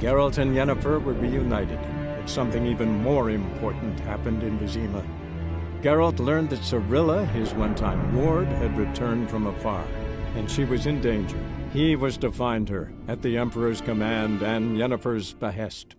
Geralt and Yennefer were reunited, but something even more important happened in Vizima. Geralt learned that Cirilla, his one-time ward, had returned from afar, and she was in danger. He was to find her, at the Emperor's command and Yennefer's behest.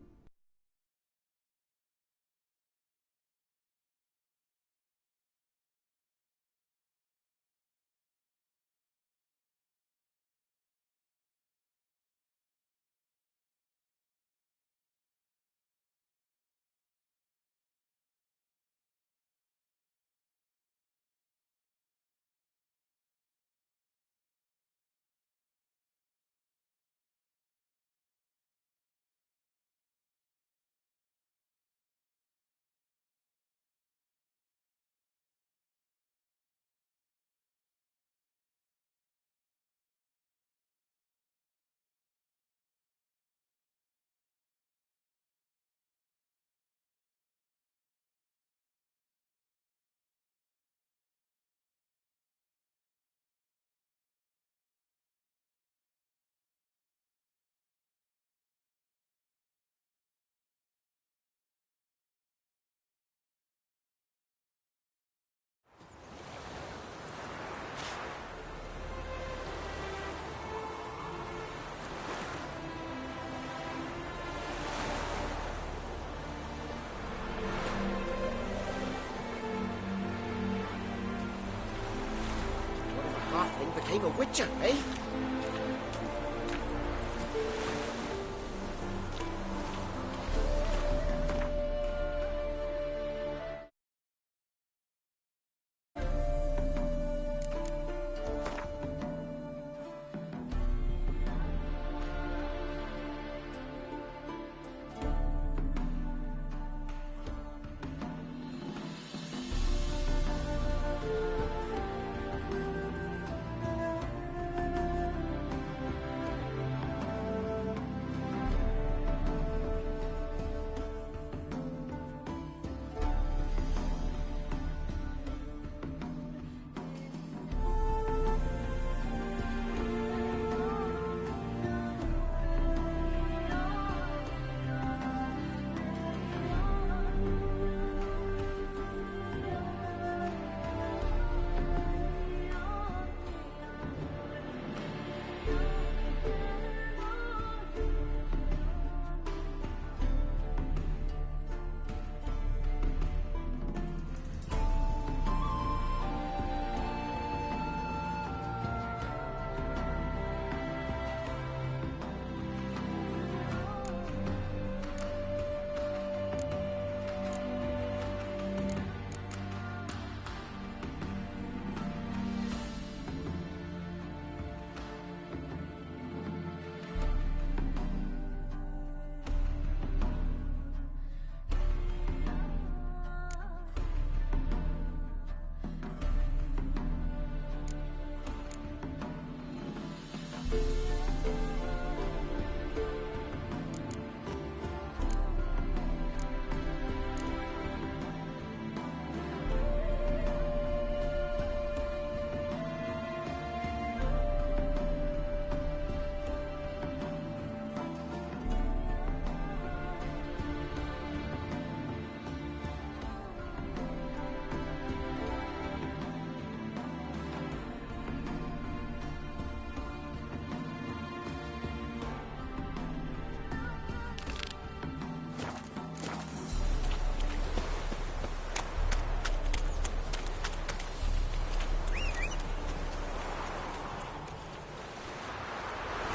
Halfling became a witcher, eh?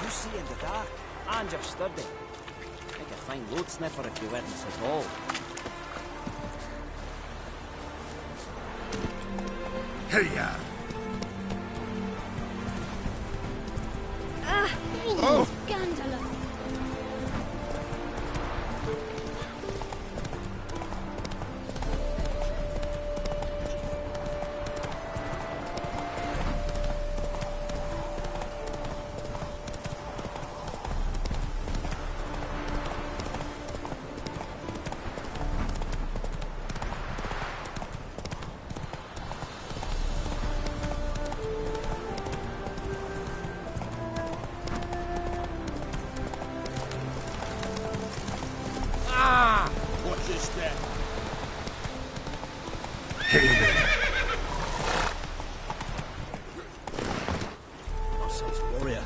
You see in the dark, and you're sturdy. Make a fine road sniffer if you weren't so tall. Hey-ya! Scandalous. Renaissance warrior.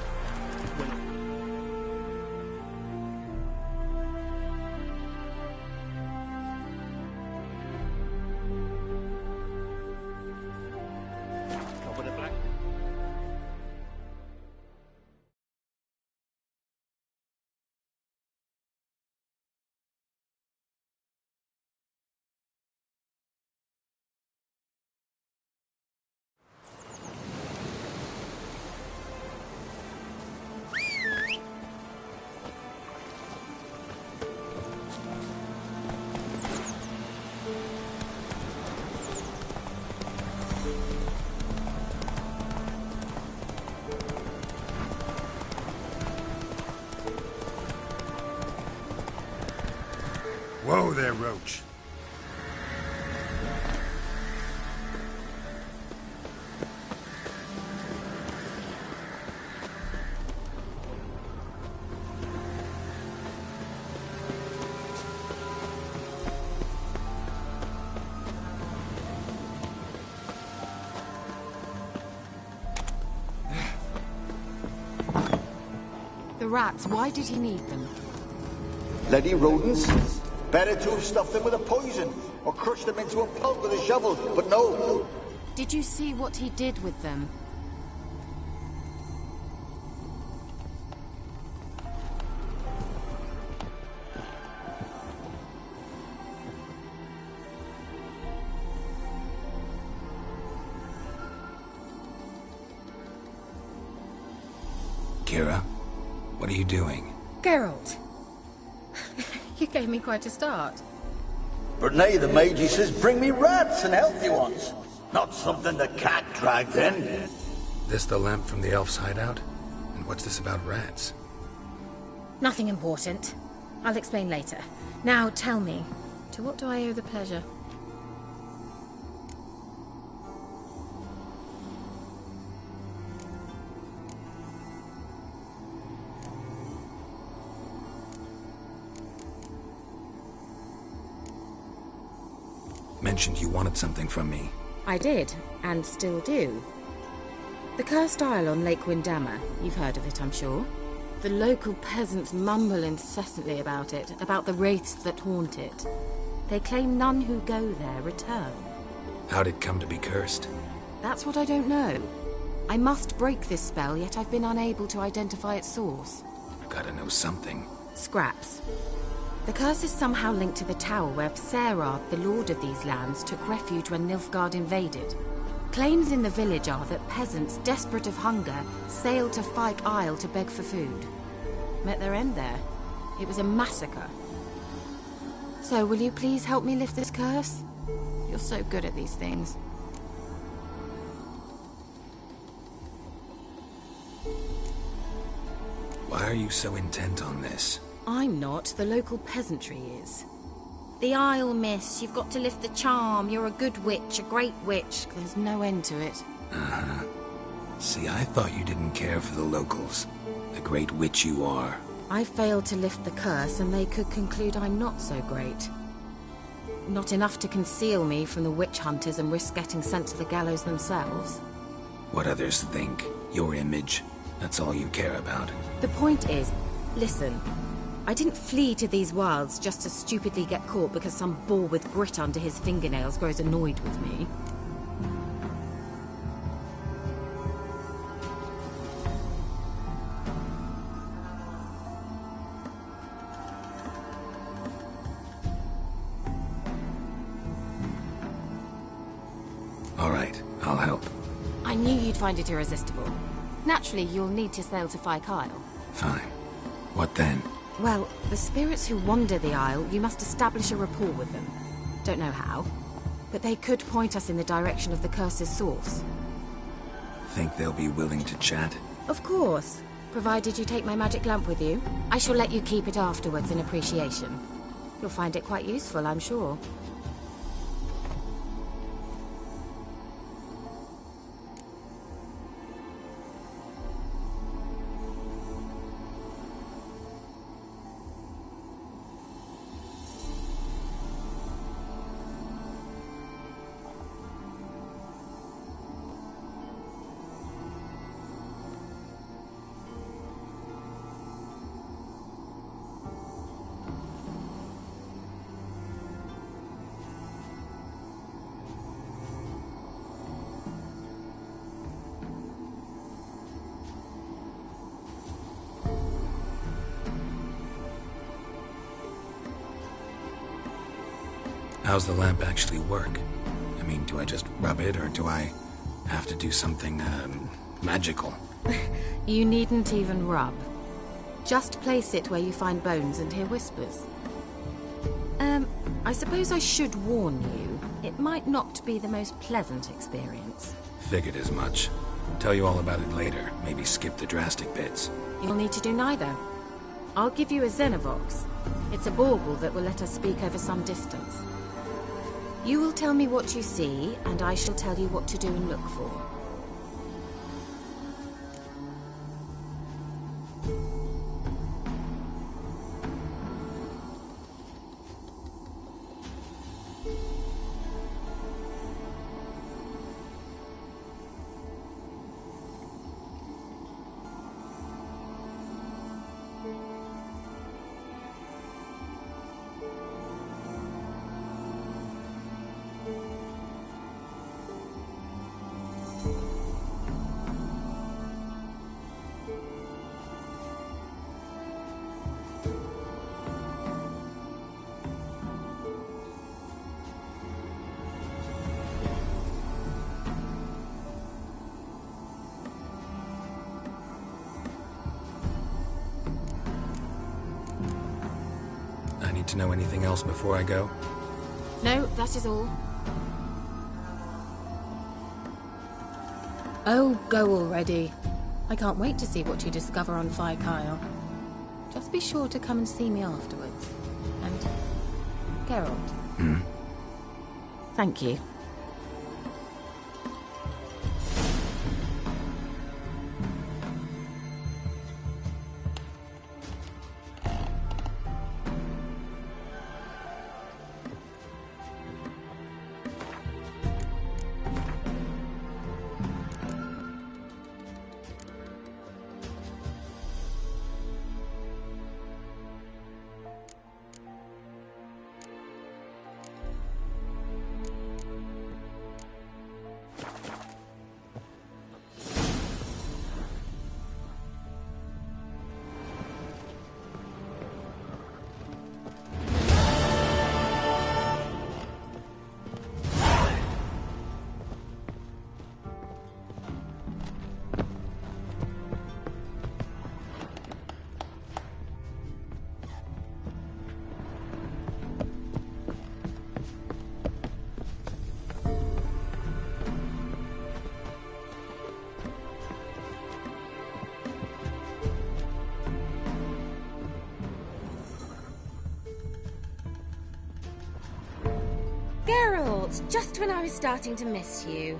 Over the black. Whoa there, Roach. The rats, why did he need them? Bloody rodents. Better to have stuffed them with a poison, or crushed them into a pulp with a shovel, but no. Did you see what he did with them? Kira, what are you doing? Geralt! You gave me quite a start. But nay, the mage, he says, bring me rats and healthy ones. Not something the cat dragged in. This the lamp from the elf's hideout? And what's this about rats? Nothing important. I'll explain later. Now tell me, to what do I owe the pleasure? Mentioned you wanted something from me. I did, and still do. The cursed isle on Lake Windammer. You've heard of it, I'm sure. The local peasants mumble incessantly about it, about the wraiths that haunt it. They claim none who go there return. How'd it come to be cursed? That's what I don't know. I must break this spell, yet I've been unable to identify its source. Gotta know something. Scraps. The curse is somehow linked to the tower where Serad, the lord of these lands, took refuge when Nilfgaard invaded. Claims in the village are that peasants, desperate of hunger, sailed to Fyke Isle to beg for food. Met their end there. It was a massacre. So, will you please help me lift this curse? You're so good at these things. Why are you so intent on this? I'm not, the local peasantry is. The Isle, miss. You've got to lift the charm. You're a good witch, a great witch. There's no end to it. Uh-huh. See, I thought you didn't care for the locals. The great witch you are. I failed to lift the curse, and they could conclude I'm not so great. Not enough to conceal me from the witch hunters and risk getting sent to the gallows themselves. What others think, your image, that's all you care about. The point is, listen, I didn't flee to these wilds just to stupidly get caught because some boar with grit under his fingernails grows annoyed with me. All right, I'll help. I knew you'd find it irresistible. Naturally, you'll need to sail to Fyke Isle. Fine. What then? Well, the spirits who wander the Isle, you must establish a rapport with them. Don't know how, but they could point us in the direction of the curse's source. Think they'll be willing to chat? Of course, provided you take my magic lamp with you. I shall let you keep it afterwards in appreciation. You'll find it quite useful, I'm sure. how's the lamp actually work? I mean, do I just rub it, or do I have to do something, magical? You needn't even rub. Just place it where you find bones and hear whispers. I suppose I should warn you. It might not be the most pleasant experience. Figured as much. Tell you all about it later. Maybe skip the drastic bits. You'll need to do neither. I'll give you a Xenovox. It's a bauble that will let us speak over some distance. You will tell me what you see, and I shall tell you what to do and look for. I need to know anything else before I go? No, that is all. Oh, go already. I can't wait to see what you discover on Phi Kyle. Just be sure to come and see me afterwards. And... Geralt. Thank you. Geralt, just when I was starting to miss you.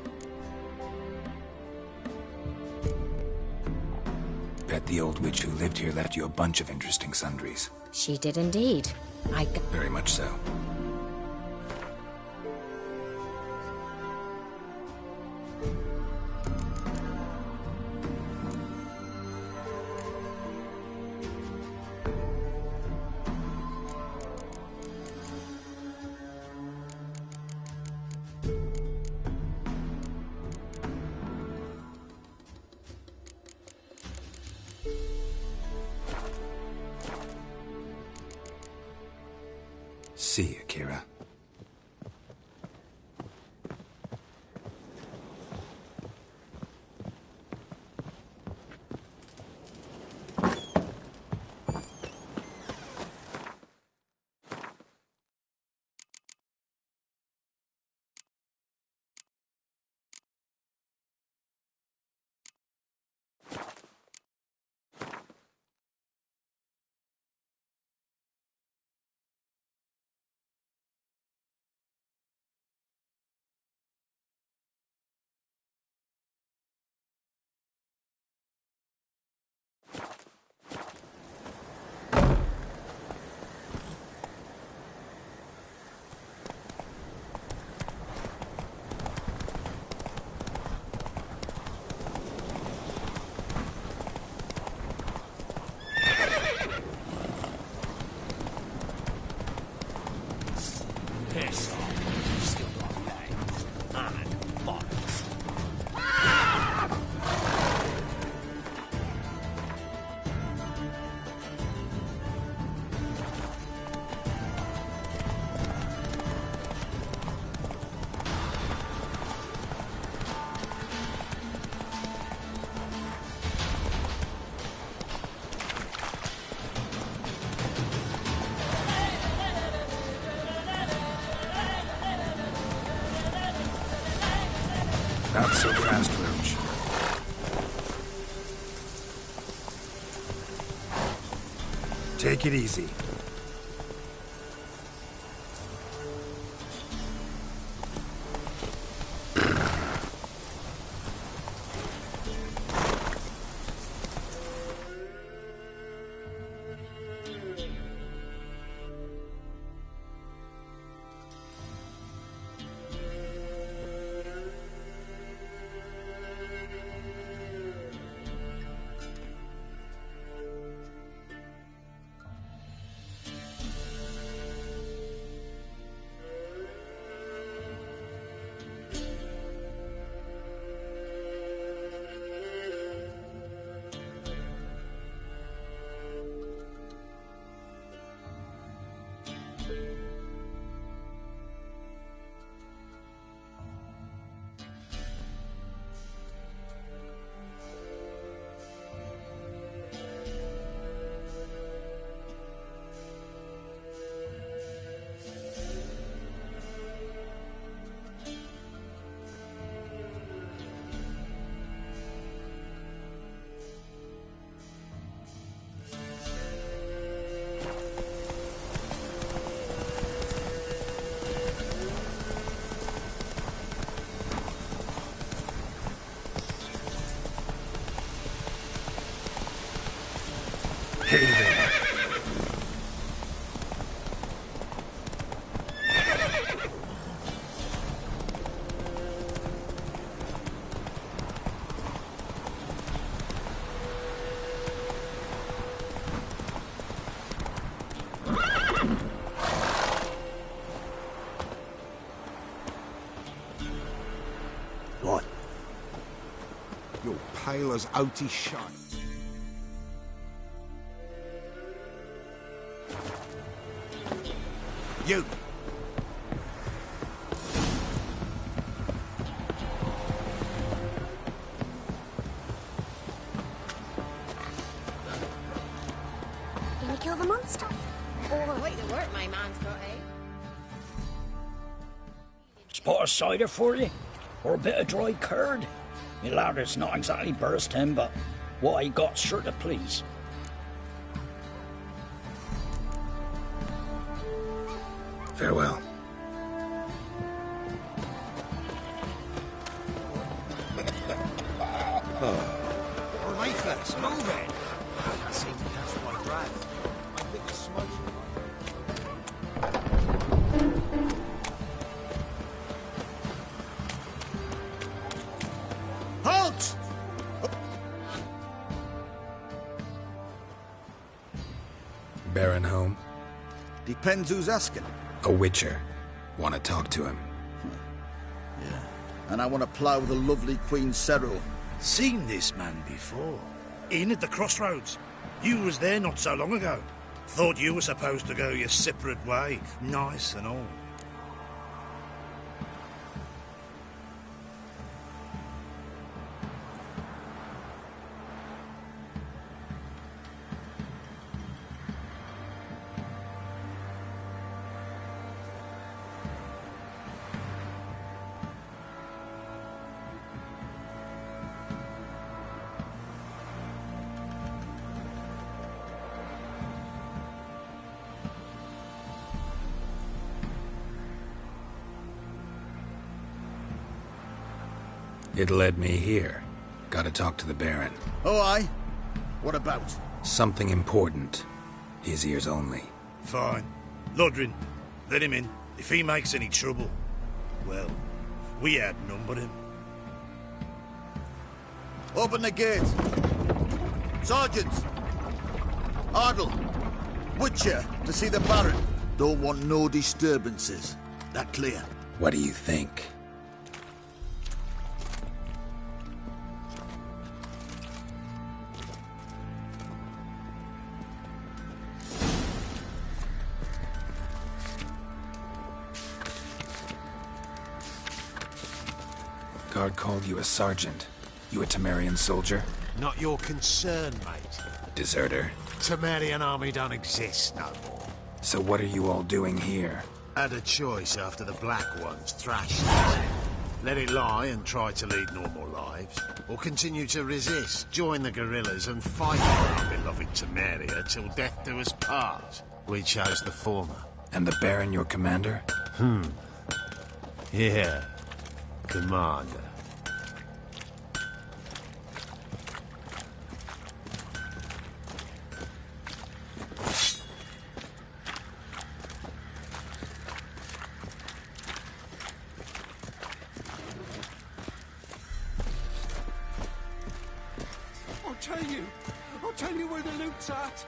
Bet the old witch who lived here left you a bunch of interesting sundries. She did indeed. Very much so. See you, Kira. Take it easy. Hey there. What? You're pale as outy shite. You! Gonna kill the monster? Or Quite the work my man's got, eh? Spot of cider for you? Or a bit of dry curd? Me lad, it's not exactly bursting, but what I got's sure to please. Farewell. All right, fellas, move it! I seem to catch my breath. I think the smoke's Halt! Baron home? Depends who's asking. A witcher. Want to talk to him. Yeah. And I want to plough the lovely Queen Cero. Seen this man before. In at the crossroads. You was there not so long ago. Thought you were supposed to go your separate way. Nice and all. It led me here. Gotta talk to the Baron. Oh, aye? What about? Something important. His ears only. Fine. Lodrin, let him in. If he makes any trouble, well, we outnumber him. Open the gate. Sergeants! Ardle! Witcher, to see the Baron. Don't want no disturbances. That clear? What do you think? Guard called you a sergeant. You a Temerian soldier? Not your concern, mate. Deserter? Temerian army don't exist no more. So what are you all doing here? Had a choice after the Black Ones thrashed us. Let it lie and try to lead normal lives, or continue to resist, join the guerrillas and fight for our beloved Temeria till death do us part. We chose the former. And the Baron your commander? Yeah. Commander. I'll tell you where the loot's at.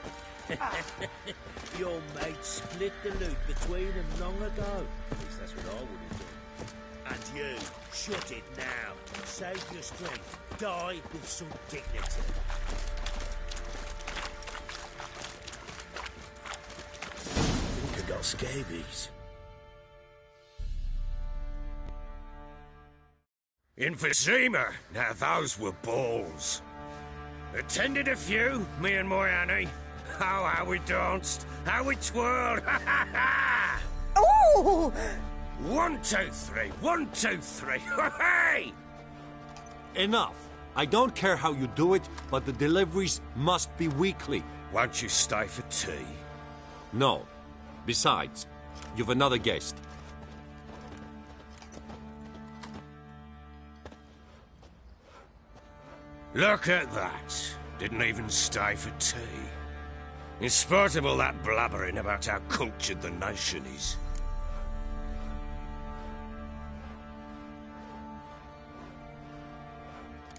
Your mate split the loot between them long ago. At least that's what I would have done. And you, shut it now. Save your strength. Die with some dignity. I think I got scabies. In Vizima, now those were balls. Attended a few, me and my Annie. Oh, how we danced, how we twirled, ha ha ha! Ooh! 1, 2, 3, 1, 2, 3, hey! Enough. I don't care how you do it, but the deliveries must be weekly. Won't you stay for tea? No. Besides, you've another guest. Look at that. Didn't even stay for tea. In spite of all that blabbering about how cultured the nation is.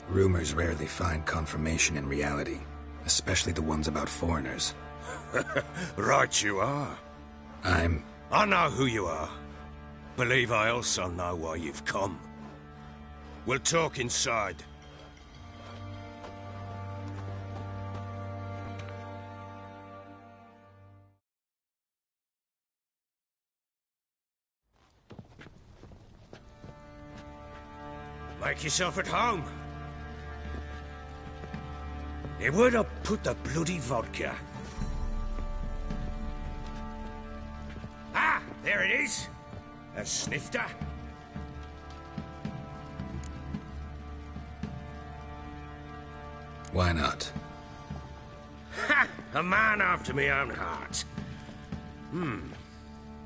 Rumors rarely find confirmation in reality, especially the ones about foreigners. Right you are. I know who you are. Believe I also know why you've come. We'll talk inside. Make yourself at home. Hey, where'd I put the bloody vodka? Ah, there it is. A snifter. Why not? Ha! A man after my own heart.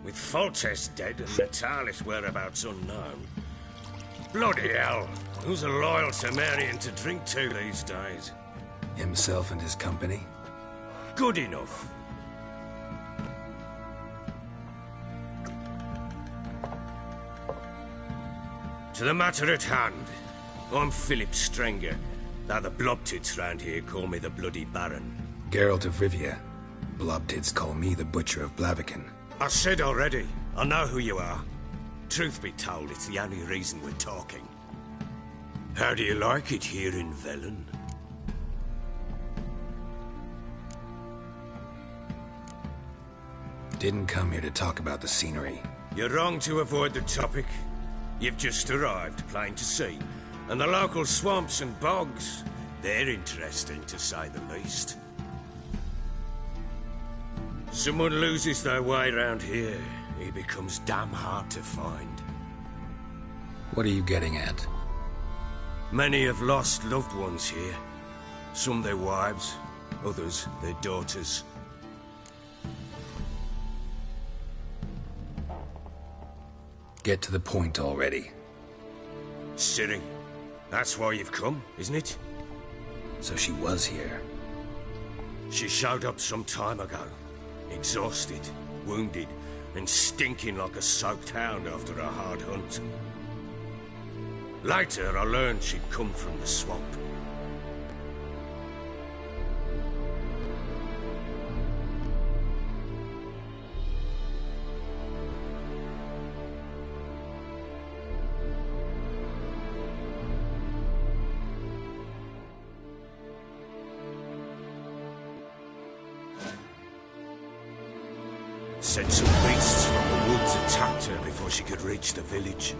With Foltest dead and Natalis whereabouts unknown. Bloody hell. Who's a loyal Temerian to drink to these days? Himself and his company? Good enough. To the matter at hand. I'm Philip Strenger. Now the Blobtits round here call me the Bloody Baron. Geralt of Rivia. Blobtits call me the Butcher of Blaviken. I said already, I know who you are. Truth be told, it's the only reason we're talking. How do you like it here in Velen? Didn't come here to talk about the scenery. You're wrong to avoid the topic. You've just arrived, plain to see. And the local swamps and bogs, they're interesting to say the least. Someone loses their way around here, he becomes damn hard to find. What are you getting at? Many have lost loved ones here. Some their wives, others their daughters. Get to the point already. Ciri, that's why you've come, isn't it? So she was here. She showed up some time ago. Exhausted, wounded, and stinking like a soaked hound after a hard hunt. Later, I learned she'd come from the swamp. Said some beasts from the woods attacked her before she could reach the village.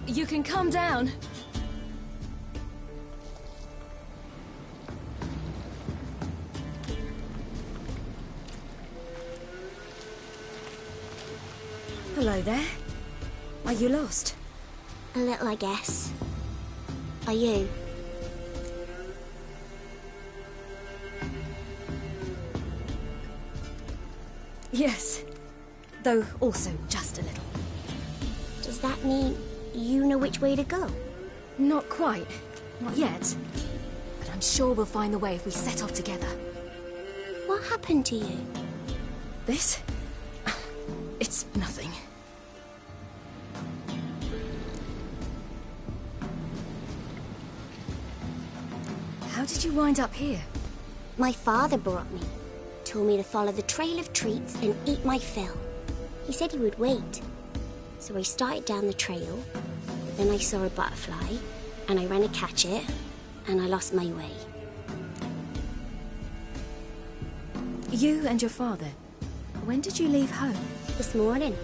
You can calm down. Hello there. Are you lost? A little, I guess. Are you? Yes. Though also just a little. Does that mean you know which way to go? Not quite. Not yet. But I'm sure we'll find the way if we set off together. What happened to you? This? It's nothing. How did you wind up here? My father brought me. Told me to follow the trail of treats and eat my fill. He said he would wait. So I started down the trail. Then I saw a butterfly, and I ran to catch it, and I lost my way. You and your father, when did you leave home? This morning.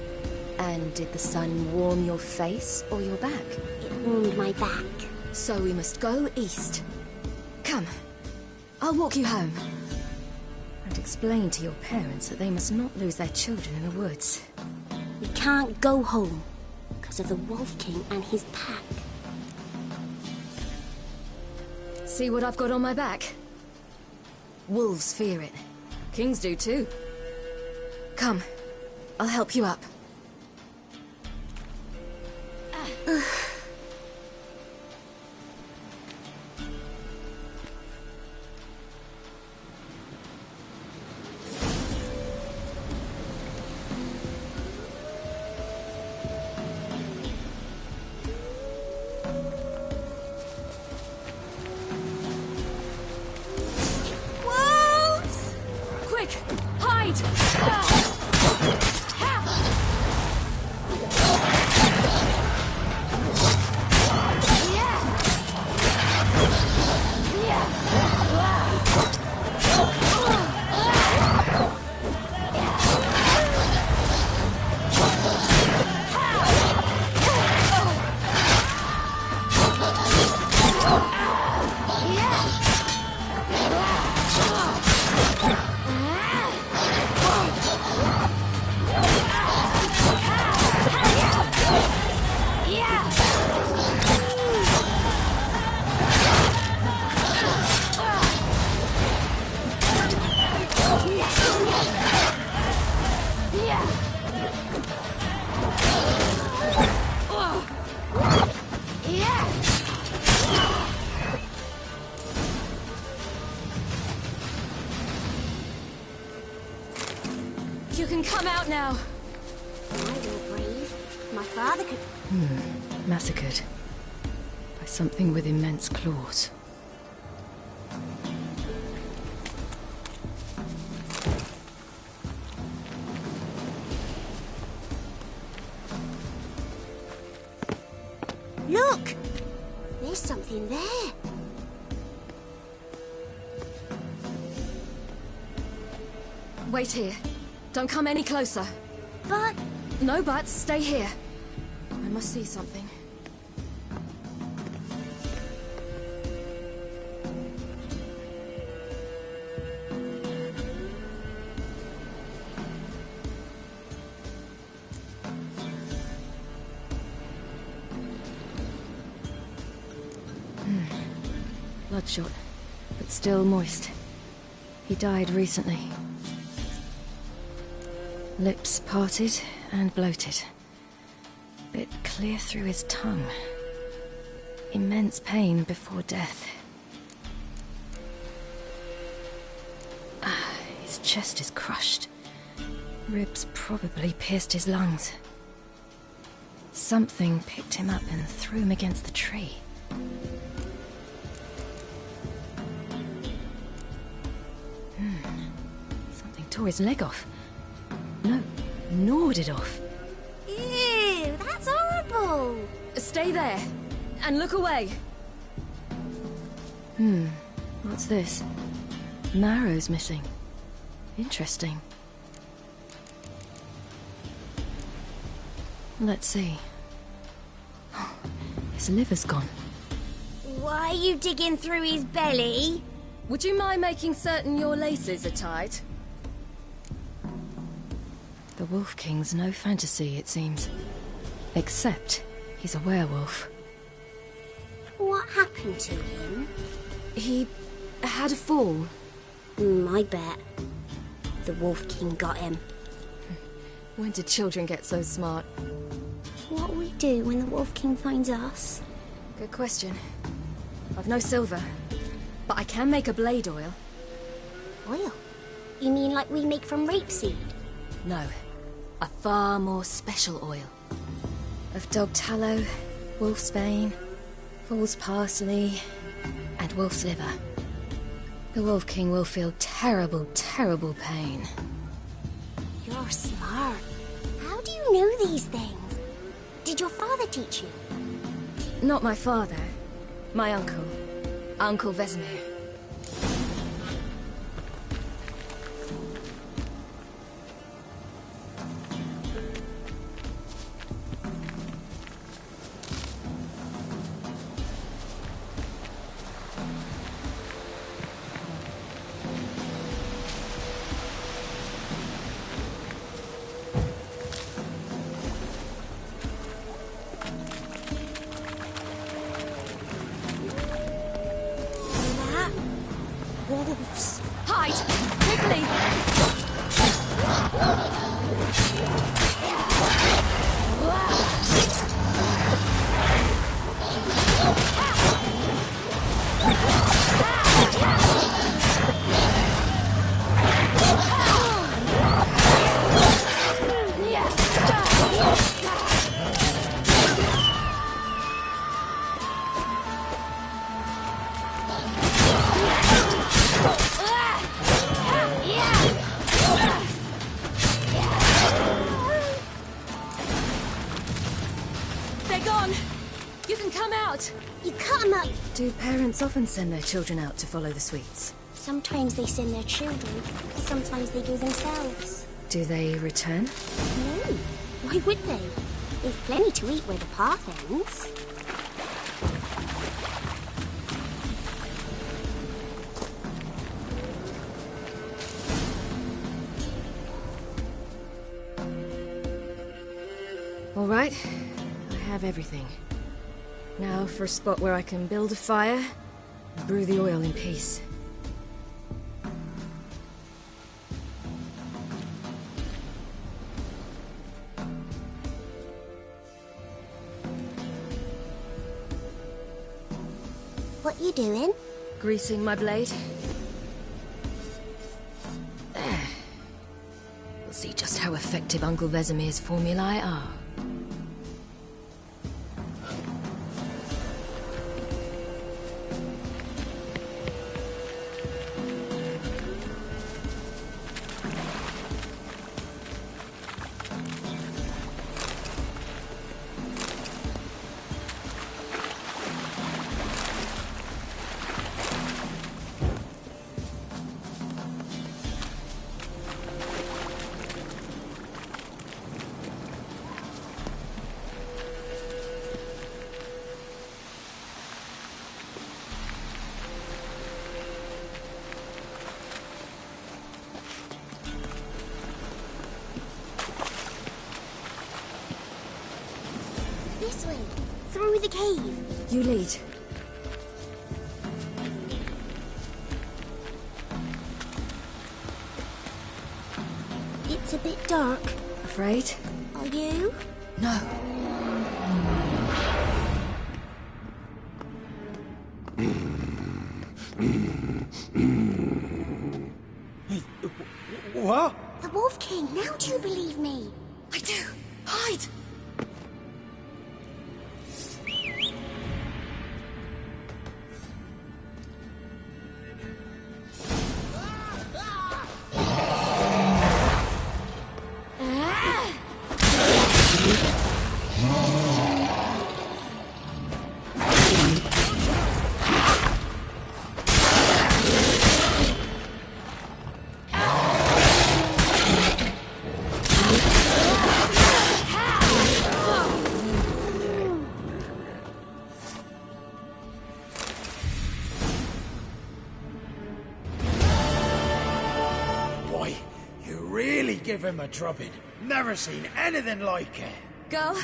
And did the sun warm your face or your back? It warmed my back. So we must go east. Come, I'll walk you home. And explain to your parents that they must not lose their children in the woods. We can't go home because of the Wolf King and his pack. See what I've got on my back? Wolves fear it. Kings do too. Come, I'll help you up. You can come out now. I will breathe. My father could... Massacred. By something with immense claws. Look! There's something there. Wait here. Don't come any closer. But... No buts. Stay here. I must see something. Bloodshot, but still moist. He died recently. Lips parted and bloated. Bit clear through his tongue. Immense pain before death. His chest is crushed. Ribs probably pierced his lungs. Something picked him up and threw him against the tree. Something tore his leg off. No, gnawed it off. Ew, that's horrible. Stay there, and look away. What's this? Marrow's missing. Interesting. Let's see. His liver's gone. Why are you digging through his belly? Would you mind making certain your laces are tied? The Wolf King's no fantasy, it seems. Except he's a werewolf. What happened to him? He had a fall. I bet. The Wolf King got him. When did children get so smart? What will we do when the Wolf King finds us? Good question. I've no silver, but I can make a blade oil. Oil? You mean like we make from rapeseed? No, a far more special oil. Of dog tallow, wolf's bane, fool's parsley, and wolf's liver. The Wolf King will feel terrible, terrible pain. You're smart. How do you know these things? Did your father teach you? Not my father. My uncle. Uncle Vesemir. Wolves. Hide! Quickly! They're gone! You can come out! You cut them up. Do parents often send their children out to follow the sweets? Sometimes they send their children. Sometimes they go themselves. Do they return? No. Why would they? They've plenty to eat where the path ends. All right, I have everything. Now for a spot where I can build a fire, and brew the oil in peace. What you doing? Greasing my blade. There. We'll see just how effective Uncle Vesemir's formulae are. This way. Through the cave. You lead. It's a bit dark. Afraid? Are you? No. What? The Wolf King. Now do you believe me? I do. Hide! really give him a drubbing. Never seen anything like it. Girl,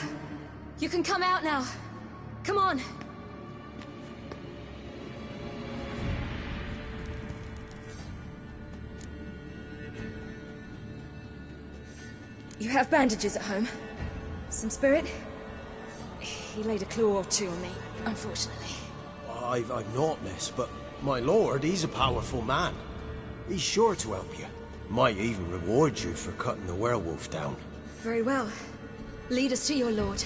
you can come out now. Come on. You have bandages at home? Some spirit? He laid a claw or two on me, unfortunately. I've not, miss, but my lord, he's a powerful man. He's sure to help you. Might even reward you for cutting the werewolf down. Very well. Lead us to your lord.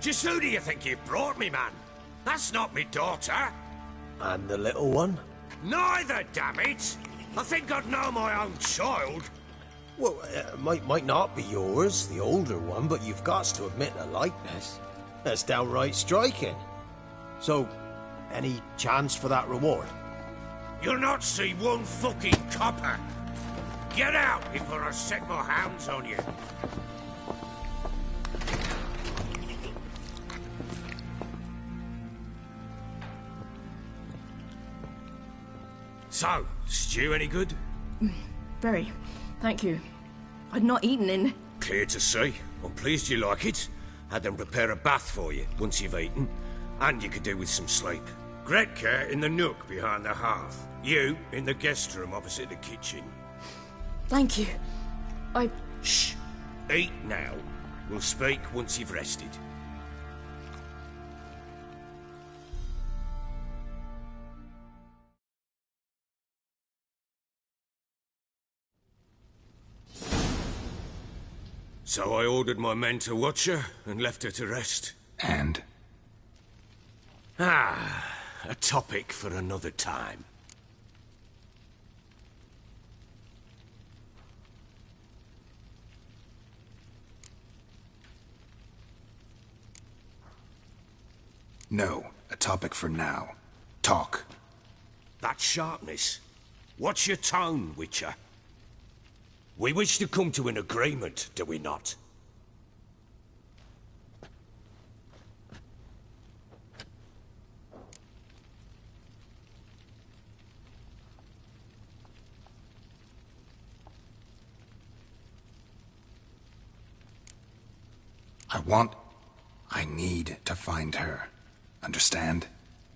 Just who do you think you brought me, man? That's not me daughter. And the little one? Neither, damn it! I think I'd know my own child. Well, might not be yours, the older one, but you've got to admit a likeness. That's downright striking. So, any chance for that reward? You'll not see one fucking copper. Get out before I set my hounds on you. So, stew any good? Very. Thank you. I'd not eaten in... Clear to see. I'm pleased you like it. Had them prepare a bath for you once you've eaten. And you could do with some sleep. Gretka in the nook behind the hearth. You in the guest room opposite the kitchen. Thank you. Shh. Eat now. We'll speak once you've rested. So I ordered my men to watch her and left her to rest. And? A topic for another time. No, a topic for now. Talk. That sharpness. What's your tone, Witcher? We wish to come to an agreement, do we not? I need to find her. Understand?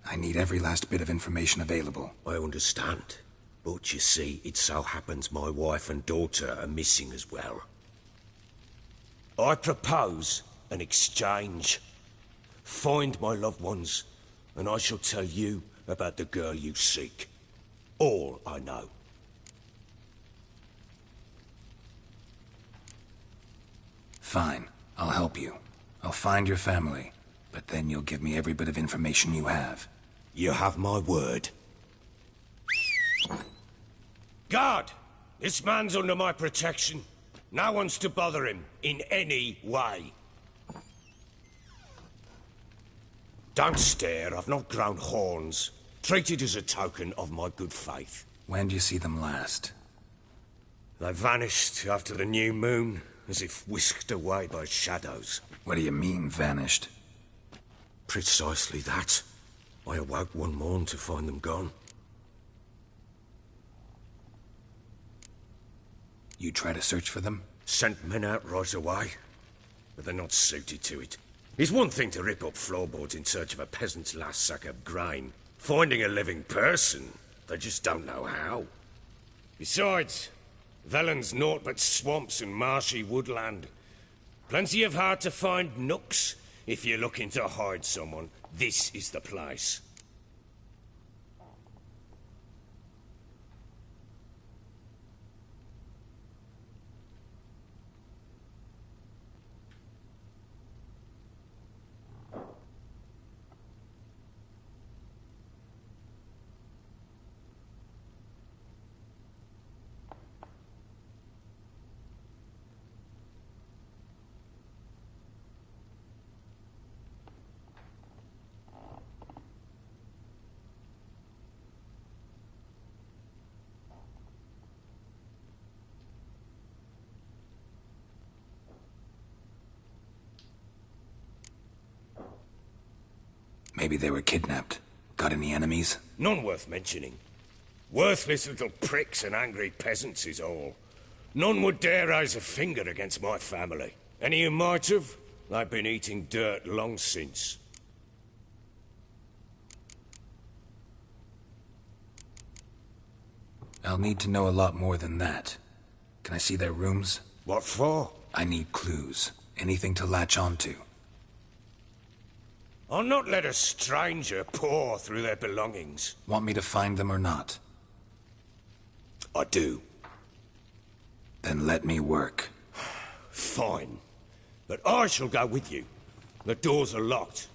I need every last bit of information available. I understand. But you see, it so happens my wife and daughter are missing as well. I propose an exchange. Find my loved ones, and I shall tell you about the girl you seek. All I know. Fine. I'll help you. I'll find your family, but then you'll give me every bit of information you have. You have my word. Guard! This man's under my protection. No one's to bother him in any way. Don't stare, I've not grown horns. Treat it as a token of my good faith. When do you see them last? They vanished after the new moon, as if whisked away by shadows. What do you mean, vanished? Precisely that. I awoke one morn to find them gone. You try to search for them? Sent men out right away, but they're not suited to it. It's one thing to rip up floorboards in search of a peasant's last sack of grain. Finding a living person, they just don't know how. Besides, Velen's naught but swamps and marshy woodland. Plenty of hard-to-find nooks. If you're looking to hide someone, this is the place. Maybe they were kidnapped. Got any enemies? None worth mentioning. Worthless little pricks and angry peasants is all. None would dare raise a finger against my family. Any who might have, they've been eating dirt long since. I'll need to know a lot more than that. Can I see their rooms? What for? I need clues. Anything to latch onto. I'll not let a stranger pore through their belongings. Want me to find them or not? I do. Then let me work. Fine. But I shall go with you. The doors are locked.